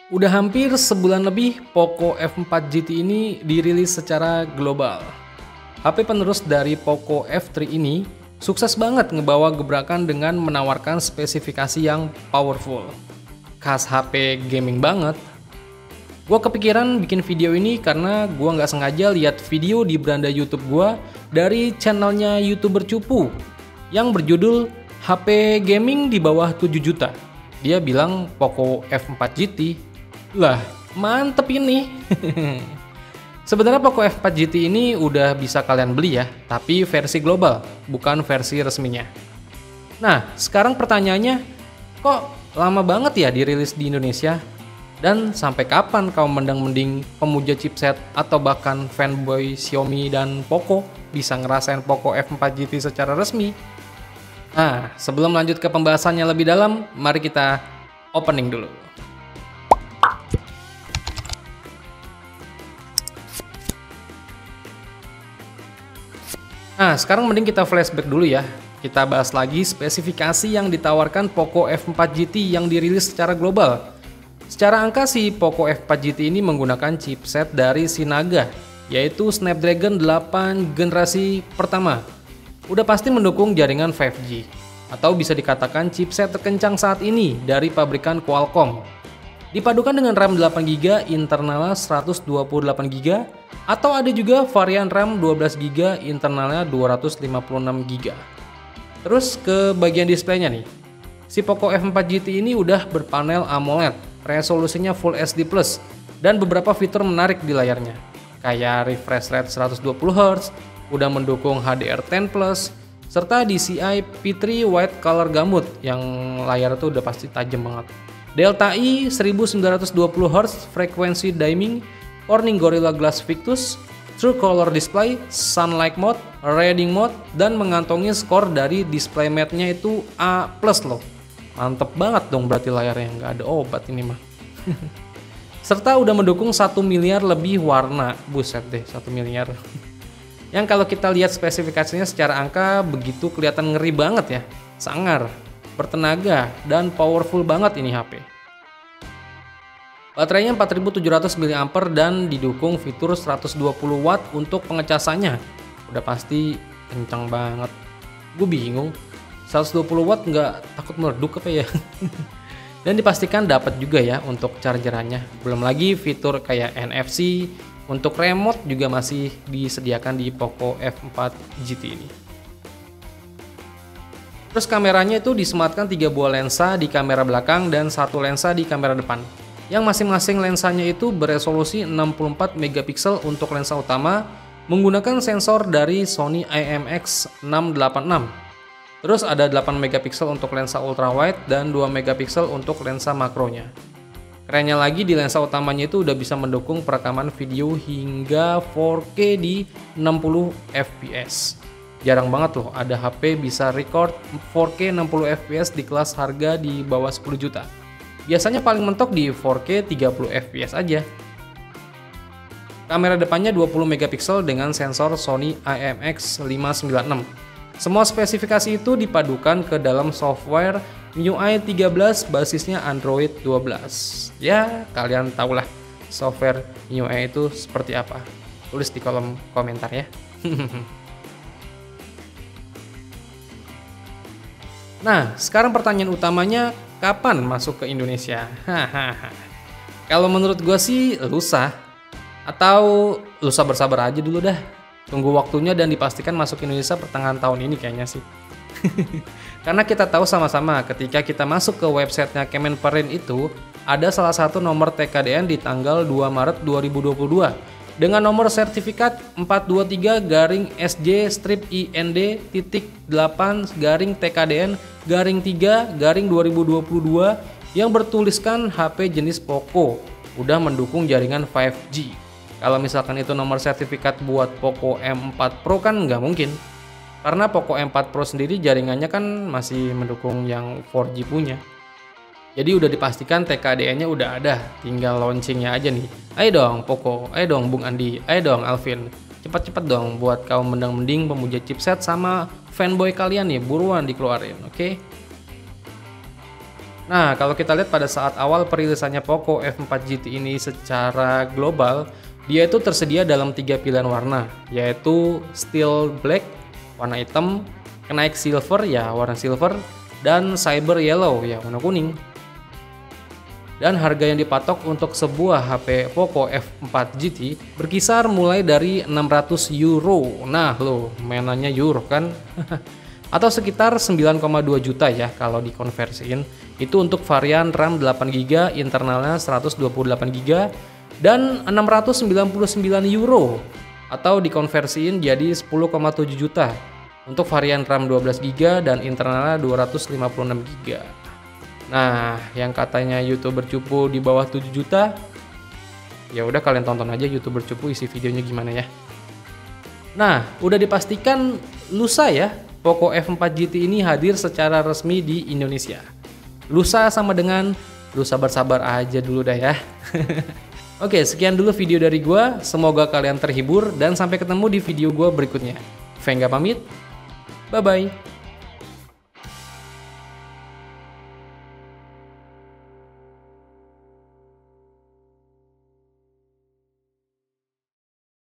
Udah hampir sebulan lebih Poco F4 GT ini dirilis secara global. HP penerus dari Poco F3 ini sukses banget ngebawa gebrakan dengan menawarkan spesifikasi yang powerful. Khas HP gaming banget. Gua kepikiran bikin video ini karena gua nggak sengaja lihat video di beranda YouTube gua dari channelnya YouTuber Cupu yang berjudul HP gaming di bawah 7 juta. Dia bilang Poco F4 GT. Lah, mantep ini. Sebenarnya Poco F4 GT ini udah bisa kalian beli ya, tapi versi global, bukan versi resminya. Nah, sekarang pertanyaannya, kok lama banget ya dirilis di Indonesia? Dan sampai kapan kaum mendang-mending pemuja chipset atau bahkan fanboy Xiaomi dan Poco bisa ngerasain Poco F4 GT secara resmi? Nah, sebelum lanjut ke pembahasannya lebih dalam, mari kita opening dulu. Nah, sekarang mending kita flashback dulu ya. Kita bahas lagi spesifikasi yang ditawarkan Poco F4 GT yang dirilis secara global. Secara angka si Poco F4 GT ini menggunakan chipset dari Sinaga, yaitu Snapdragon 8 generasi pertama. Udah pasti mendukung jaringan 5G, atau bisa dikatakan chipset terkencang saat ini dari pabrikan Qualcomm. Dipadukan dengan RAM 8GB, internalnya 128GB, atau ada juga varian RAM 12GB, internalnya 256GB. Terus ke bagian displaynya nih. Si Poco F4 GT ini udah berpanel AMOLED, resolusinya Full HD+, dan beberapa fitur menarik di layarnya. Kayak refresh rate 120Hz, udah mendukung HDR10+, serta DCI P3 White Color Gamut yang layar tuh udah pasti tajam banget. Delta I 1920Hz frekuensi dimming, Corning Gorilla Glass Victus, True Color Display, Sunlight Mode, Reading Mode, dan mengantongi skor dari display mate-nya itu A+ loh. Mantep banget dong berarti layarnya, nggak ada obat ini mah. Serta udah mendukung 1 miliar lebih warna, buset deh 1 miliar. Yang kalau kita lihat spesifikasinya secara angka begitu kelihatan ngeri banget ya, sangar, bertenaga, dan powerful banget ini HP. Baterainya 4700 mAh dan didukung fitur 120 Watt untuk pengecasannya. Udah pasti kencang banget. Gue bingung, 120 Watt nggak takut meleduk apa ya? Dan dipastikan dapat juga ya untuk chargerannya. Belum lagi fitur kayak NFC, untuk remote juga masih disediakan di Poco F4 GT ini. Terus kameranya itu disematkan 3 buah lensa di kamera belakang dan 1 lensa di kamera depan. Yang masing-masing lensanya itu beresolusi 64 megapiksel untuk lensa utama, menggunakan sensor dari Sony IMX686. Terus ada 8 megapiksel untuk lensa ultrawide dan 2 megapiksel untuk lensa makronya. Kerennya lagi di lensa utamanya itu udah bisa mendukung perekaman video hingga 4K di 60 fps. Jarang banget loh ada HP bisa record 4K 60 fps di kelas harga di bawah 10 juta. Biasanya paling mentok di 4K 30 fps aja. Kamera depannya 20 megapiksel dengan sensor Sony IMX596. Semua spesifikasi itu dipadukan ke dalam software MIUI 13 basisnya Android 12. Ya, kalian tahulah software MIUI itu seperti apa. Tulis di kolom komentar ya. Nah, sekarang pertanyaan utamanya, kapan masuk ke Indonesia? Kalau menurut gue sih lusa. Atau lusa bersabar aja dulu dah. Tunggu waktunya dan dipastikan masuk Indonesia pertengahan tahun ini kayaknya sih. Karena kita tahu sama-sama ketika kita masuk ke websitenya Kemenperin itu, ada salah satu nomor TKDN di tanggal 2 Maret 2022 dengan nomor sertifikat 423-SJ-I-ND-8-TKDN-3-2022 yang bertuliskan HP jenis Poco udah mendukung jaringan 5G. Kalau misalkan itu nomor sertifikat buat Poco M4 Pro kan nggak mungkin. Karena Poco M4 Pro sendiri jaringannya kan masih mendukung yang 4G punya. Jadi udah dipastikan TKDN-nya udah ada, tinggal launchingnya aja nih. Ayo dong Poco, ayo dong Bung Andi, ayo dong Alvin. Cepat-cepat dong buat kaum mendang-mending pemuja chipset sama fanboy kalian nih, buruan dikeluarin, oke? Nah, kalau kita lihat pada saat awal perilisannya Poco F4 GT ini secara global, dia itu tersedia dalam 3 pilihan warna, yaitu Steel Black, warna hitam, Knight Silver, ya warna silver, dan Cyber Yellow, ya warna kuning. Dan harga yang dipatok untuk sebuah HP Poco F4 GT berkisar mulai dari 600 euro. Nah, lo mainannya euro kan? Atau sekitar 9,2 juta ya kalau dikonversiin. Itu untuk varian RAM 8GB, internalnya 128GB dan 699 euro, atau dikonversiin jadi 10,7 juta untuk varian RAM 12GB dan internalnya 256GB. Nah, yang katanya YouTuber cupu di bawah 7 juta, ya udah kalian tonton aja YouTuber cupu isi videonya gimana ya. Nah, udah dipastikan lusa ya, Poco F4 GT ini hadir secara resmi di Indonesia. Lusa sama dengan lu sabar-sabar aja dulu dah ya. Oke, sekian dulu video dari gua. Semoga kalian terhibur dan sampai ketemu di video gua berikutnya. Vengga pamit. Bye bye.